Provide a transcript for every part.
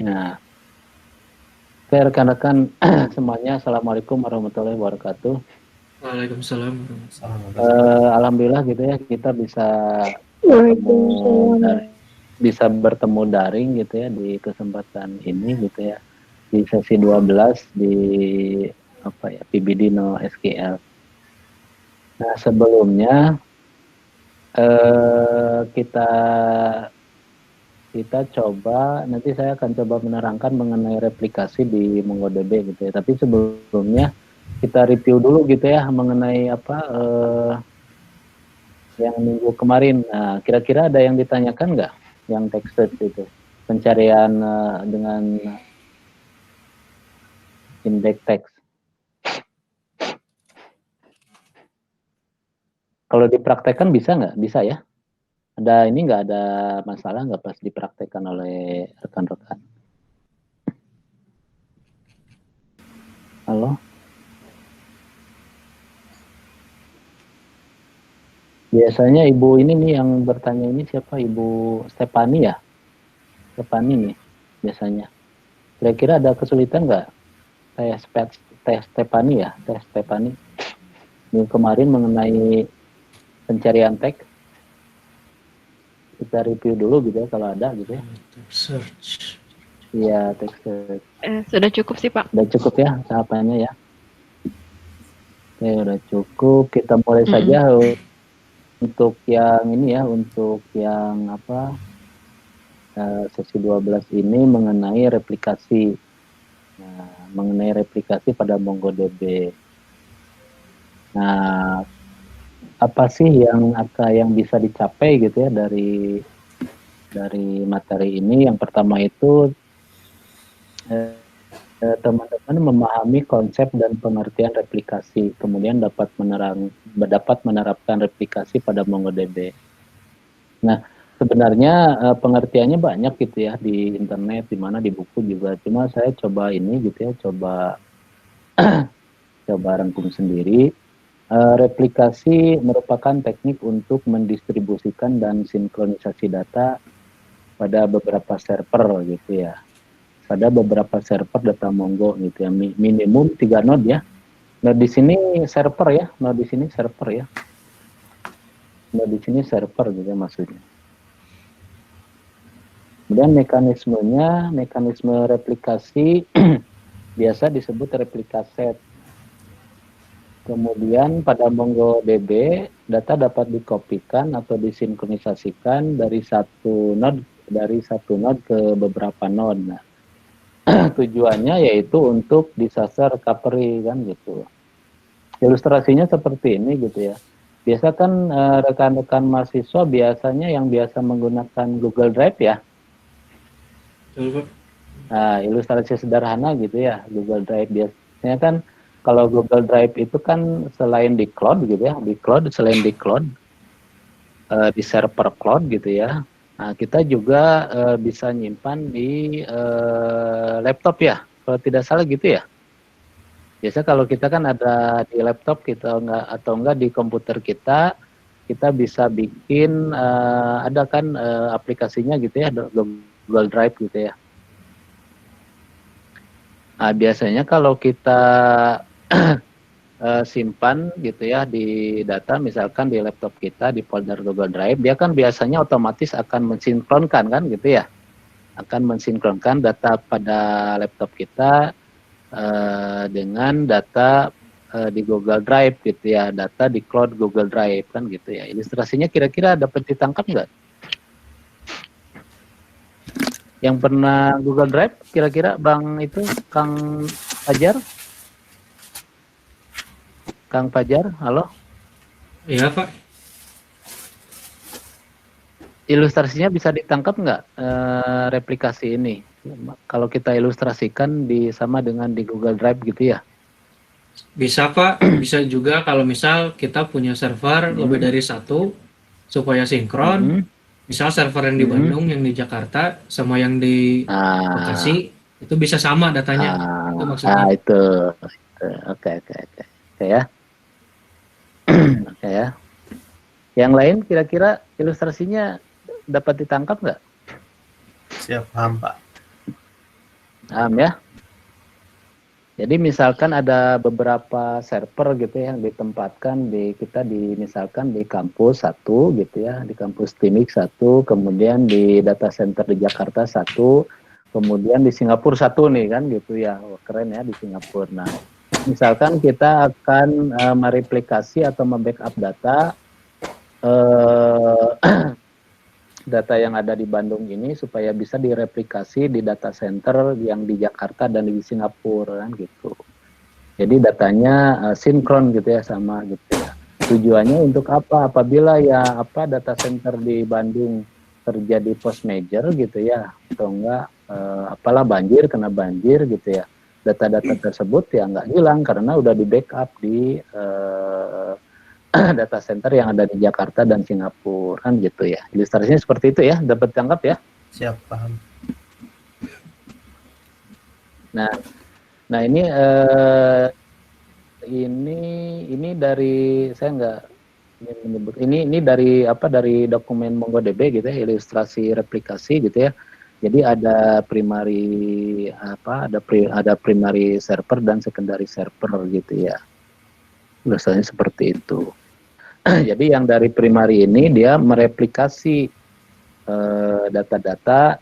Nah, oke rekan-rekan semuanya, Assalamualaikum warahmatullahi wabarakatuh. Waalaikumsalam. Alhamdulillah gitu ya, kita bisa bertemu daring gitu ya di kesempatan ini gitu ya, di sesi 12 di PBD No SQL. Nah sebelumnya kita coba, nanti saya akan coba menerangkan mengenai replikasi di MongoDB gitu ya. Tapi sebelumnya kita review dulu gitu ya mengenai yang minggu kemarin. Nah, kira-kira ada yang ditanyakan nggak yang text search itu? Pencarian dengan indeks teks. Kalau dipraktekkan bisa nggak? Bisa ya? Ada ini nggak ada masalah nggak pas dipraktekkan oleh rekan-rekan? Halo? Biasanya ibu ini nih yang bertanya ini siapa? Ibu Stefani ya? Stefani nih biasanya. Kira-kira ada kesulitan nggak? Teh Stefani ya? Teh Stefani. Minggu kemarin mengenai pencarian teks. Kita review dulu gitu ya kalau ada gitu ya. Search. Iya, text search. Sudah cukup sih Pak. Udah cukup ya tahapannya ya. Oke, udah cukup. Kita mulai saja untuk yang ini ya, untuk yang sesi 12 ini mengenai replikasi. Nah, mengenai replikasi pada MongoDB. Nah, apa sih yang bisa dicapai gitu ya dari materi ini? Yang pertama itu teman-teman memahami konsep dan pengertian replikasi, kemudian dapat menerapkan replikasi pada MongoDB. Nah, sebenarnya pengertiannya banyak gitu ya di internet, di mana di buku juga. Cuma saya coba ini gitu ya, coba rangkum sendiri. Replikasi merupakan teknik untuk mendistribusikan dan sinkronisasi data pada beberapa server gitu ya. Pada beberapa server data Mongo gitu ya, minimum 3 node ya. Node di sini server ya, node di sini server ya. Node di sini server gitu ya maksudnya. Kemudian mekanisme replikasi biasa disebut replikaset. Kemudian pada MongoDB data dapat dikopikan atau disinkronisasikan dari satu node ke beberapa node. Nah, tujuannya yaitu untuk disaster recovery kan gitu. Ilustrasinya seperti ini gitu ya. Biasa kan rekan-rekan mahasiswa biasanya yang biasa menggunakan Google Drive ya. Nah, ilustrasi sederhana gitu ya, Google Drive biasanya kan kalau Google Drive itu kan selain di cloud gitu ya, selain di cloud, di server cloud gitu ya. Nah, kita juga bisa nyimpan di laptop ya, kalau tidak salah gitu ya. Biasa kalau kita kan ada di laptop kita enggak di komputer kita bisa bikin ada kan aplikasinya gitu ya, Google Drive gitu ya. Nah, biasanya kalau kita simpan gitu ya di data, misalkan di laptop kita di folder Google Drive, dia kan biasanya otomatis akan mensinkronkan kan gitu ya, akan mensinkronkan data pada laptop kita dengan data di Google Drive gitu ya, data di cloud Google Drive kan gitu ya. Ilustrasinya kira-kira dapat ditangkap nggak? Yang pernah Google Drive kira-kira Bang itu Kang Fajar? Kang Fajar, halo? Iya Pak. Ilustrasinya bisa ditangkap nggak replikasi ini? Kalau kita ilustrasikan sama dengan di Google Drive gitu ya? Bisa Pak. Bisa juga kalau misal kita punya server lebih dari satu supaya sinkron. Misal server yang di Bandung, yang di Jakarta, sama yang di Bekasi itu bisa sama datanya. Itu maksudnya. Itu. Oke ya. Oke ya. Yang lain kira-kira ilustrasinya dapat ditangkap nggak? Siap, paham Pak. Paham ya? Jadi misalkan ada beberapa server gitu ya yang ditempatkan misalkan di kampus satu gitu ya, di kampus Timik satu, kemudian di data center di Jakarta satu, kemudian di Singapura satu nih kan gitu ya. Wah, keren ya di Singapura. Nah, misalkan kita akan mereplikasi atau membackup data data yang ada di Bandung ini supaya bisa direplikasi di data center yang di Jakarta dan di Singapura kan gitu. Jadi datanya sinkron gitu ya sama gitu ya. Tujuannya untuk apa? Apabila data center di Bandung terjadi force major gitu ya, atau enggak apalah kena banjir gitu ya. Data-data tersebut ya nggak hilang karena udah di backup di data center yang ada di Jakarta dan Singapura kan gitu ya. Ilustrasinya seperti itu ya, dapat tangkap ya? Siap, paham. Nah ini dari saya nggak menyebut ini dari dokumen MongoDB gitu ya, ilustrasi replikasi gitu ya. Jadi ada ada primary server dan secondary server gitu ya. Ilustrasinya seperti itu. Jadi yang dari primary ini dia mereplikasi data-data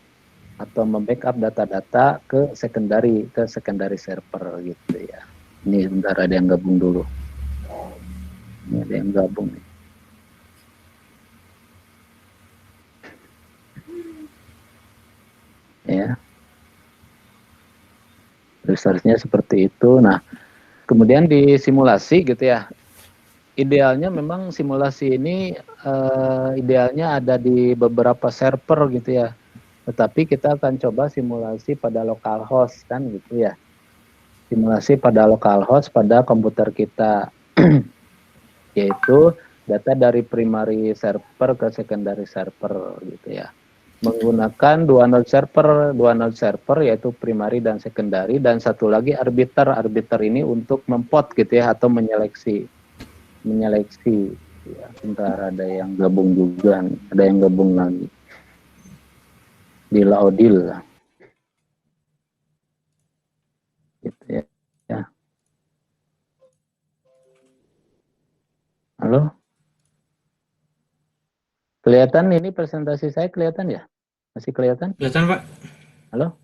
atau membackup data-data ke secondary server gitu ya. Ini sebentar ada yang gabung dulu. Ini ada yang gabung nih. Ya. Research-nya seperti itu. Nah, kemudian di simulasi gitu ya. Idealnya memang simulasi ini idealnya ada di beberapa server gitu ya. Tetapi kita akan coba simulasi pada localhost kan gitu ya. Simulasi pada localhost pada komputer kita. Yaitu data dari primary server ke secondary server gitu ya. Menggunakan dua node server yaitu primary dan secondary, dan satu lagi arbiter ini untuk mempot gitu ya, atau menyeleksi ya. Bentar, ada yang gabung juga nih. Ada yang gabung lagi di Laudil gitu ya. Halo, kelihatan ini presentasi saya, kelihatan ya? Masih kelihatan? Kelihatan, Pak? Halo,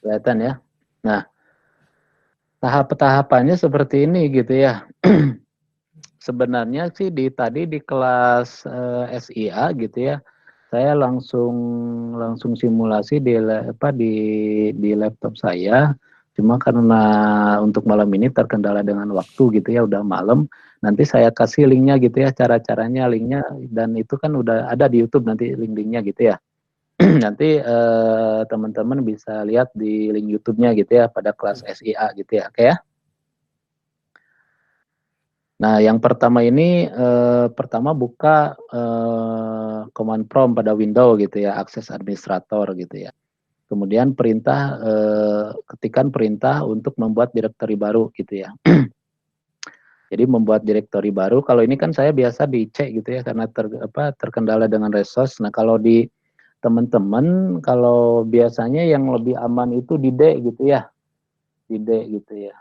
kelihatan ya. Nah, tahap-tahapannya seperti ini gitu ya. Sebenarnya sih tadi di kelas SIA gitu ya, saya langsung simulasi di laptop saya. Cuma karena untuk malam ini terkendala dengan waktu gitu ya, udah malam. Nanti saya kasih linknya gitu ya, cara-caranya linknya, dan itu kan udah ada di YouTube nanti link-linknya gitu ya. Nanti teman-teman bisa lihat di link YouTube-nya gitu ya pada kelas SIA gitu ya, oke ya. Nah, yang pertama ini pertama buka command prompt pada Windows gitu ya, akses administrator gitu ya. Kemudian ketikkan perintah untuk membuat directory baru gitu ya. Jadi membuat directory baru, kalau ini kan saya biasa di C gitu ya karena terkendala dengan resource. Nah, kalau di teman-teman kalau biasanya yang lebih aman itu di D gitu ya. Di D gitu ya.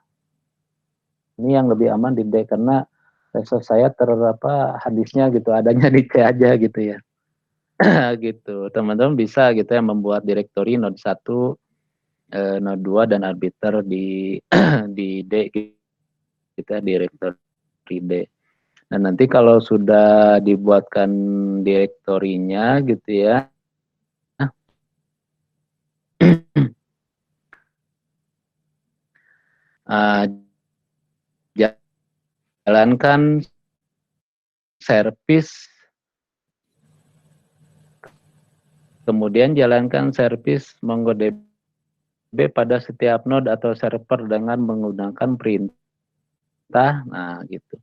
Ini yang lebih aman di D karena resource saya hadisnya gitu, adanya di C aja gitu ya. Gitu. Teman-teman bisa gitu ya membuat directory node 1, node 2 dan arbiter di di D gitu ya, directory D. Nah, nanti kalau sudah dibuatkan direktorinya gitu ya. Jalankan service, kemudian jalankan service MongoDB pada setiap node atau server dengan menggunakan perintah. Nah, gitu.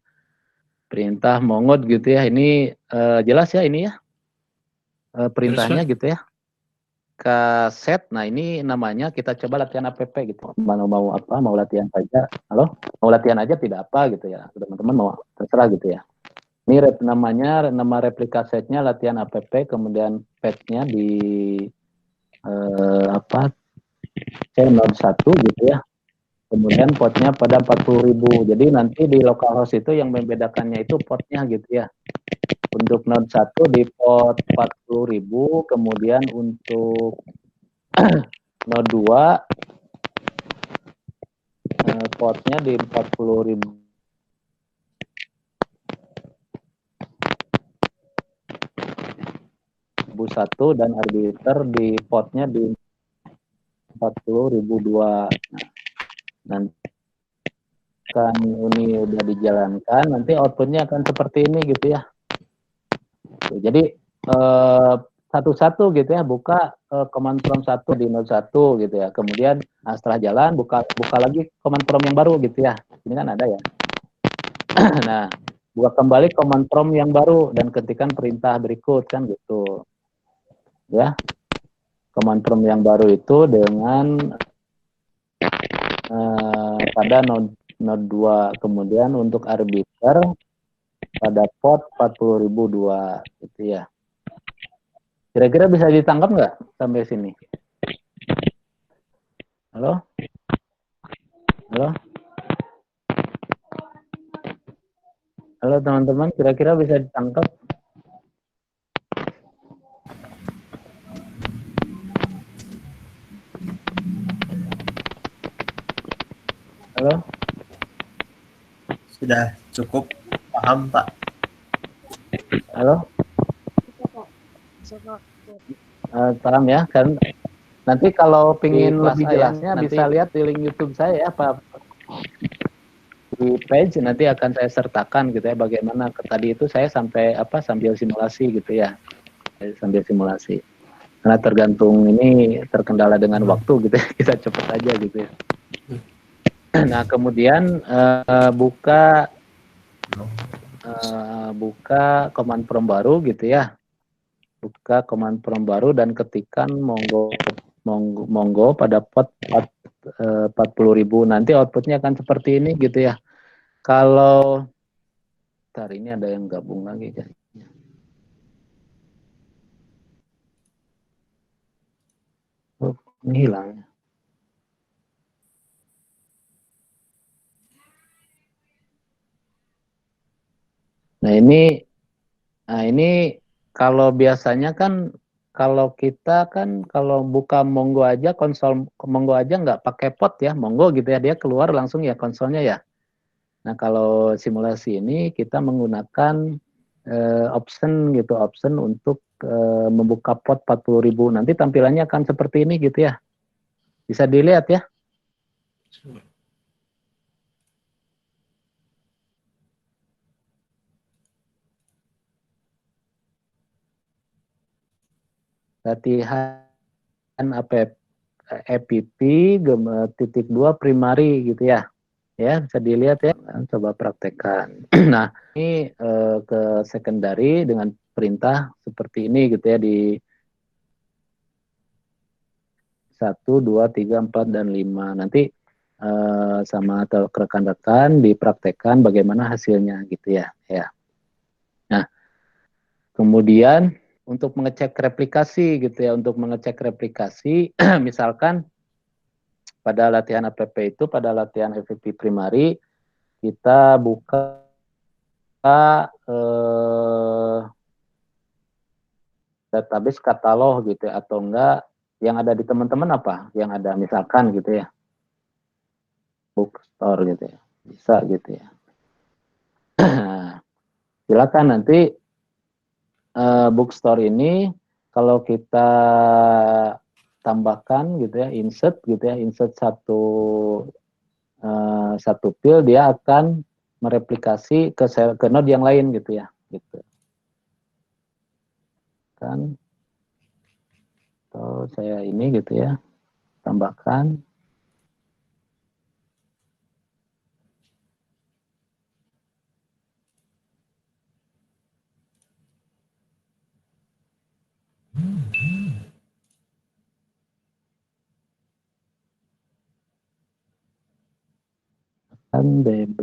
Perintah mongo gitu ya. Ini jelas ya ini ya. Perintahnya gitu ya. Kaset. Nah, ini namanya kita coba latihan app gitu. Mau latihan saja. Halo? Mau latihan aja tidak apa gitu ya. Teman-teman mau terserah gitu ya. Ini nama replika setnya latihan app, kemudian patch-nya apa C01 gitu ya. Kemudian potnya pada 40.000. Jadi nanti di localhost itu yang membedakannya itu potnya gitu ya. Untuk node 1 di pot 40.000, kemudian untuk node 2 potnya di 40.000 satu dan arbiter di potnya di 40.002. Nah, kan ini udah dijalankan, nanti outputnya akan seperti ini gitu ya. Jadi satu-satu gitu ya, buka command prompt 1 di node 1 gitu ya. Kemudian setelah jalan buka lagi command prompt yang baru gitu ya. Ini kan ada ya. Nah, buka kembali command prompt yang baru dan ketikkan perintah berikut kan gitu. Ya. Command prompt yang baru itu dengan pada node 2. Kemudian untuk arbiter pada pot 40.002 gitu ya. Kira-kira bisa ditangkap nggak sampai sini? Halo? Halo? Halo teman-teman, kira-kira bisa ditangkap? Halo? Sudah cukup paham, Pak. Halo? Paham ya? Kan nanti kalau pingin lebih jelasnya bisa lihat di link YouTube saya ya, Pak. Di page nanti akan saya sertakan gitu ya, bagaimana tadi itu saya sampai sambil simulasi gitu ya. Sambil simulasi. Karena tergantung ini terkendala dengan waktu gitu ya, kita cepat aja gitu ya. Nah, kemudian buka command prompt baru gitu ya. Buka command prompt baru dan ketikkan monggo pada pot 40.000. Nanti outputnya akan seperti ini gitu ya. Kalau ntar ini ada yang gabung lagi kan. Oh, ini hilang. Nah ini kalau biasanya kan kalau kita kan kalau buka Mongo aja konsol Mongo aja nggak pakai pot ya Mongo gitu ya, dia keluar langsung ya konsolnya ya. Nah kalau simulasi ini kita menggunakan option gitu, option untuk membuka pot 40.000. Nanti tampilannya akan seperti ini gitu ya. Bisa dilihat ya. Latihan app titik 2 primary gitu ya. Ya, bisa dilihat ya. Coba praktekkan. Nah, ini ke secondary dengan perintah seperti ini gitu ya di 1, 2, 3, 4, dan 5. Nanti sama rekan-rekan dipraktekkan bagaimana hasilnya gitu ya. Nah, kemudian untuk mengecek replikasi gitu ya, untuk mengecek replikasi misalkan pada latihan app itu, pada latihan FFP primary kita buka database katalog gitu ya, atau enggak yang ada di teman-teman apa? Yang ada misalkan gitu ya, bookstore gitu ya, bisa gitu ya. Silakan nanti bookstore ini kalau kita tambahkan gitu ya, insert gitu ya, insert satu field, dia akan mereplikasi ke node yang lain gitu ya, gitu kan. Atau saya ini gitu ya, tambahkan. Kan DB.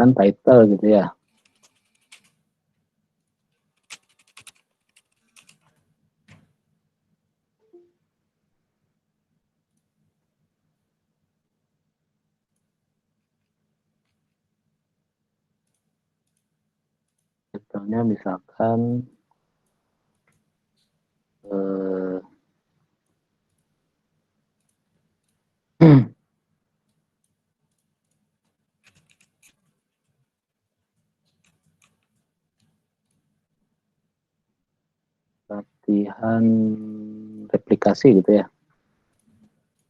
misalkan title gitu ya. Titelnya misalkan latihan replikasi gitu ya.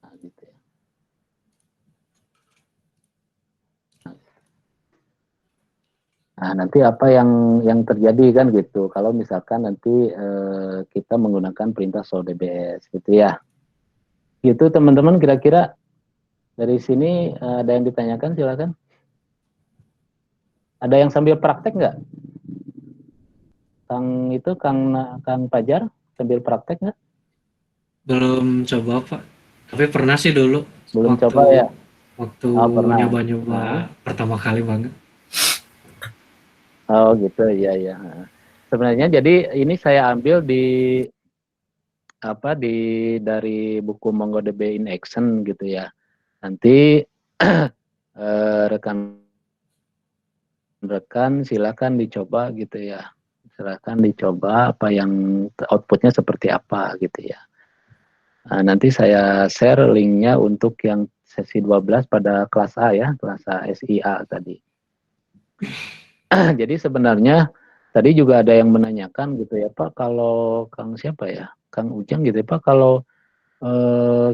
Nah, gitu ya. Nah, nanti apa yang terjadi kan gitu kalau misalkan nanti kita menggunakan perintah show dbs gitu ya. Gitu teman-teman, kira-kira dari sini ada yang ditanyakan, silakan. Ada yang sambil praktek nggak? Kang Pajar sambil praktek nggak? Belum coba Pak, tapi pernah sih dulu Belum waktu coba ya? waktu Oh, pernah. nyoba-nyoba pertama kali banget. Oh gitu, iya ya. Sebenarnya jadi ini saya ambil dari buku MongoDB in Action gitu ya. Nanti rekan-rekan silakan dicoba gitu ya. Silakan dicoba apa yang outputnya seperti apa gitu ya. Nah, nanti saya share linknya untuk yang sesi 12 pada kelas A ya, kelas A SIA tadi. Jadi sebenarnya tadi juga ada yang menanyakan gitu ya Pak, kalau Kang siapa ya, Kang Ujang gitu ya Pak, kalau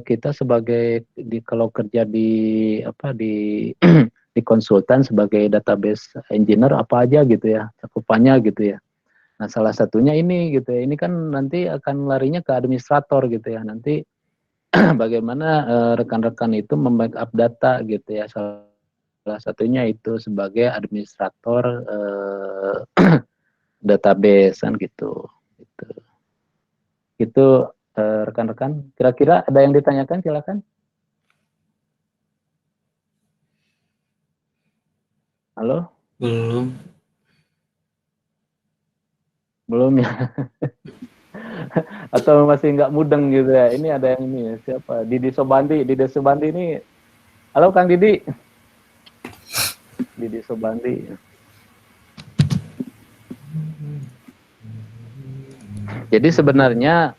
kita sebagai kalau kerja di di konsultan sebagai database engineer apa aja gitu ya cakupannya gitu ya. Nah salah satunya ini gitu ya, ini kan nanti akan larinya ke administrator gitu ya, nanti bagaimana rekan-rekan itu membackup data gitu ya, salah satunya itu sebagai administrator database kan gitu. Itu rekan-rekan. Kira-kira ada yang ditanyakan, silakan. Halo? Belum ya? Atau masih nggak mudeng gitu ya? Ini ada yang ini ya, siapa? Didi Sobandi ini. Halo Kang Didi. Didi Sobandi. Jadi sebenarnya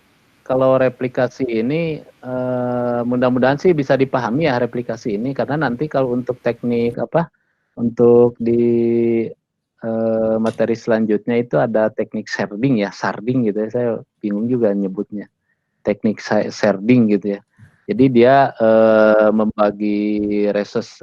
kalau replikasi ini mudah-mudahan sih bisa dipahami ya replikasi ini, karena nanti kalau untuk teknik untuk di materi selanjutnya itu ada teknik sharding gitu ya, saya bingung juga nyebutnya, teknik sharding gitu ya. Jadi dia membagi resource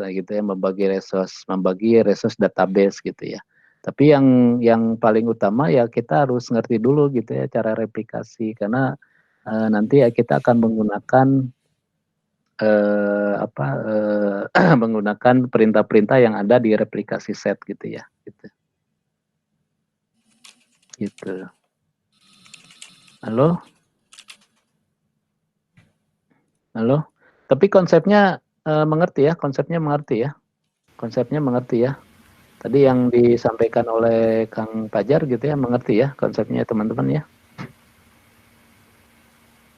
database gitu ya. Tapi yang paling utama ya kita harus ngerti dulu gitu ya cara replikasi, karena nanti ya kita akan menggunakan menggunakan perintah-perintah yang ada di replikasi set gitu ya. Gitu. Halo? Halo? Tapi konsepnya mengerti ya? Konsepnya mengerti ya? Tadi yang disampaikan oleh Kang Pajar gitu ya, mengerti ya konsepnya teman-teman ya?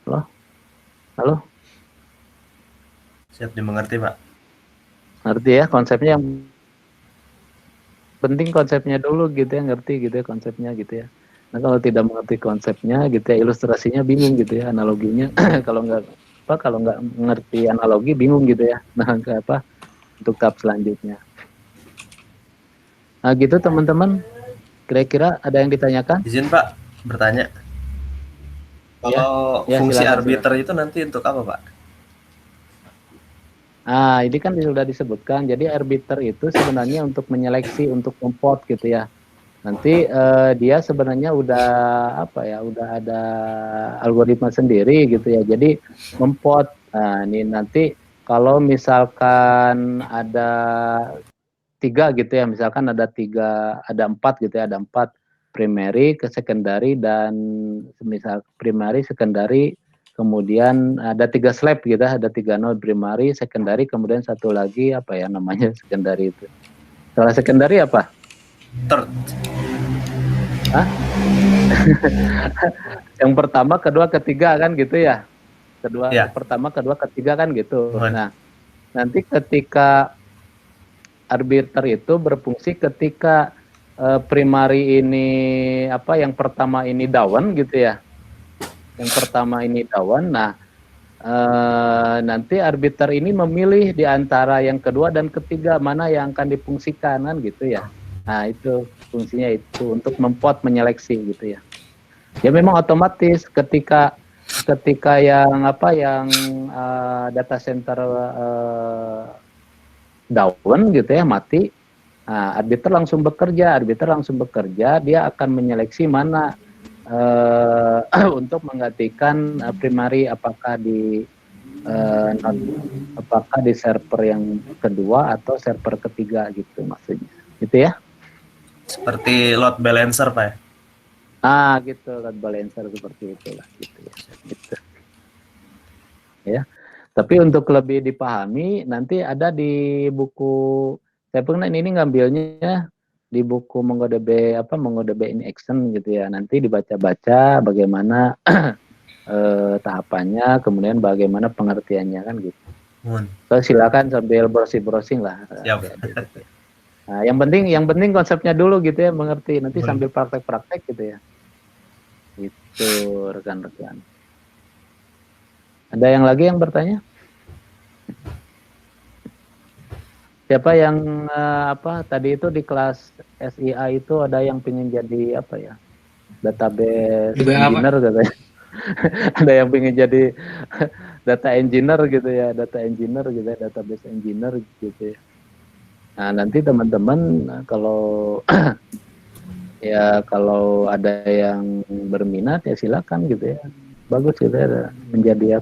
Halo? Halo? Siap dimengerti, Pak. Ngerti ya konsepnya, yang penting konsepnya dulu gitu ya, ngerti gitu ya konsepnya gitu ya. Nah kalau tidak mengerti konsepnya gitu ya, ilustrasinya bingung gitu ya, analoginya kalau nggak mengerti analogi bingung gitu ya. Nah untuk tahap selanjutnya. Nah gitu teman-teman, kira-kira ada yang ditanyakan? Izin Pak bertanya. Kalau Ya, fungsi silakan, arbiter silakan. itu nanti untuk apa, Pak? Nah, ini kan sudah disebutkan. Jadi arbiter itu sebenarnya untuk menyeleksi, untuk import gitu ya. Nanti dia sebenarnya udah udah ada algoritma sendiri gitu ya. Jadi memport. Nah, ini nanti kalau misalkan ada 3 gitu ya, misalkan ada 4 gitu ya, ada 4 primary ke secondary, dan misal primary, secondary, kemudian ada 3 slab gitu, ada 3 node primary, secondary, kemudian satu lagi namanya secondary itu. Skala sekundari apa? Third. Hah? Yang pertama, kedua, ketiga kan gitu ya? Pertama, kedua, ketiga kan gitu. Nah, nanti ketika arbiter itu berfungsi ketika primary ini yang pertama ini down gitu ya. Yang pertama ini down. Nah, nanti arbiter ini memilih di antara yang kedua dan ketiga mana yang akan difungsikan kan gitu ya. Nah, itu fungsinya itu untuk menyeleksi gitu ya. Ya memang otomatis ketika yang data center down gitu ya, mati, arbiter langsung bekerja, dia akan menyeleksi mana untuk menggantikan primary apakah di server yang kedua atau server ketiga gitu maksudnya. Gitu ya. Seperti load balancer, Pak. Gitu, load balancer seperti itulah gitu ya. Gitu. Ya. Tapi untuk lebih dipahami nanti ada di buku, saya pernah ini ngambilnya di buku MongoDB MongoDB in Action gitu ya. Nanti dibaca-baca bagaimana tahapannya, kemudian bagaimana pengertiannya kan gitu. So, silakan sambil browsing lah. Nah, yang penting konsepnya dulu gitu ya, mengerti. Nanti sambil praktek-praktek gitu ya. Itu rekan-rekan. Ada yang lagi yang bertanya? Siapa yang tadi itu di kelas SIA itu ada yang pengen jadi database engineer katanya. Ada yang pengen jadi data engineer gitu ya, database engineer gitu ya. Nah, nanti teman-teman kalau kalau ada yang berminat ya silakan gitu ya. Bagus gitu ya, menjadi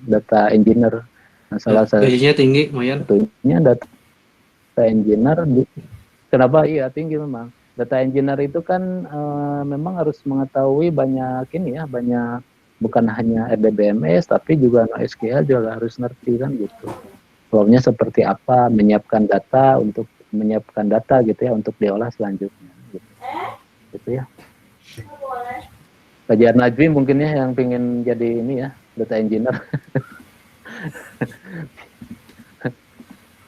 data engineer. Nah, salah gajinya tinggi, lumayan. Satunya data engineer. Kenapa? Iya, tinggi memang. Data engineer itu kan memang harus mengetahui banyak bukan hanya RDBMS tapi juga NoSQL juga harus ngerti kan gitu. Flow-nya seperti apa, menyiapkan data gitu ya untuk diolah selanjutnya gitu ya. Kajian Najwi mungkin ya yang pengen jadi ini ya, data engineer.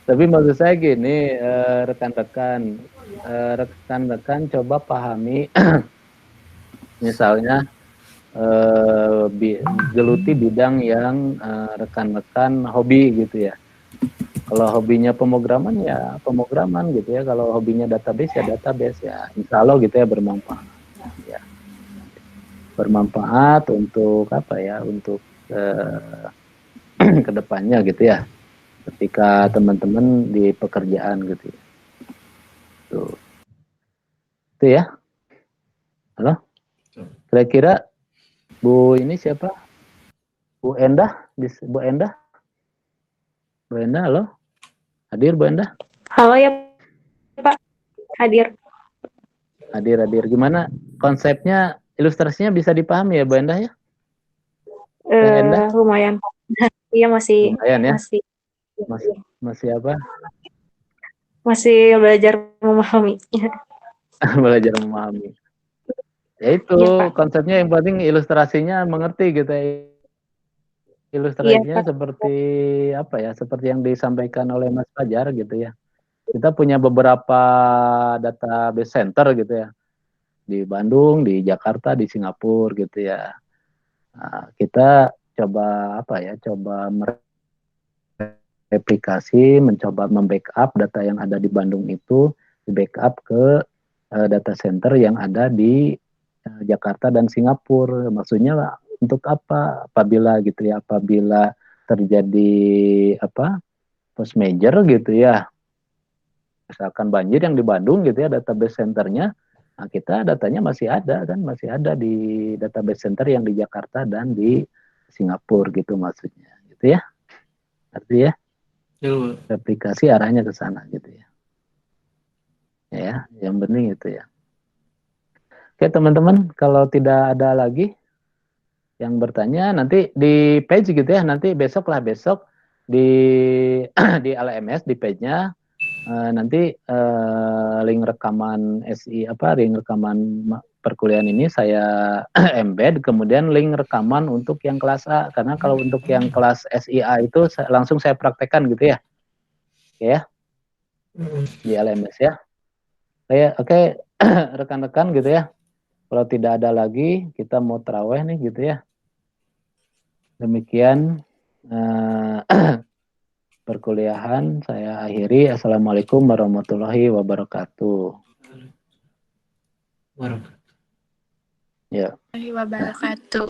Tapi maksud saya gini, rekan-rekan coba pahami misalnya geluti bidang yang rekan-rekan hobi gitu ya. Kalau hobinya pemrograman ya pemrograman gitu ya. Kalau hobinya database ya insya Allah gitu ya bermanfaat. Ya. Bermanfaat untuk untuk kedepannya gitu ya. Ketika teman-teman di pekerjaan gitu ya. Tuh. Itu ya. Halo? Kira-kira Bu ini siapa? Bu Endah? Bu Endah? Bu Endah, halo? Hadir Bu Endah? Halo ya Pak, hadir. Hadir. Gimana konsepnya, ilustrasinya bisa dipahami ya Bu Endah ya? Lumayan. Iya masih. Lumayan ya? Masih apa? Masih belajar memahami. Belajar memahami. Ya itu ya, konsepnya yang penting ilustrasinya mengerti gitu ya. Ilustrasinya ya, seperti seperti yang disampaikan oleh Mas Fajar gitu ya. Kita punya beberapa database center gitu ya. Di Bandung, di Jakarta, di Singapura gitu ya. Nah, kita coba coba mereplikasi, mencoba membackup data yang ada di Bandung itu, di backup ke data center yang ada di Jakarta dan Singapura. Maksudnya untuk apa? Apabila terjadi force major gitu ya, misalkan banjir yang di Bandung gitu ya, database centernya, nah kita datanya masih ada di database center yang di Jakarta dan di Singapura gitu maksudnya, gitu ya. Artinya replikasi arahnya ke sana gitu ya. Ya, yang penting itu ya. Oke teman-teman, kalau tidak ada lagi yang bertanya nanti di page gitu ya, nanti besok di di LMS di page-nya nanti link rekaman link rekaman perkuliahan ini saya embed, kemudian link rekaman untuk yang kelas A, karena kalau untuk yang kelas SIA itu langsung saya praktekkan gitu ya, ya di LMS ya. Oke, rekan-rekan gitu ya. Kalau tidak ada lagi, kita mau taraweh nih gitu ya. Demikian perkuliahan saya akhiri. Assalamualaikum warahmatullahi wabarakatuh. Wabarakatuh. Ya. Wabarakatuh.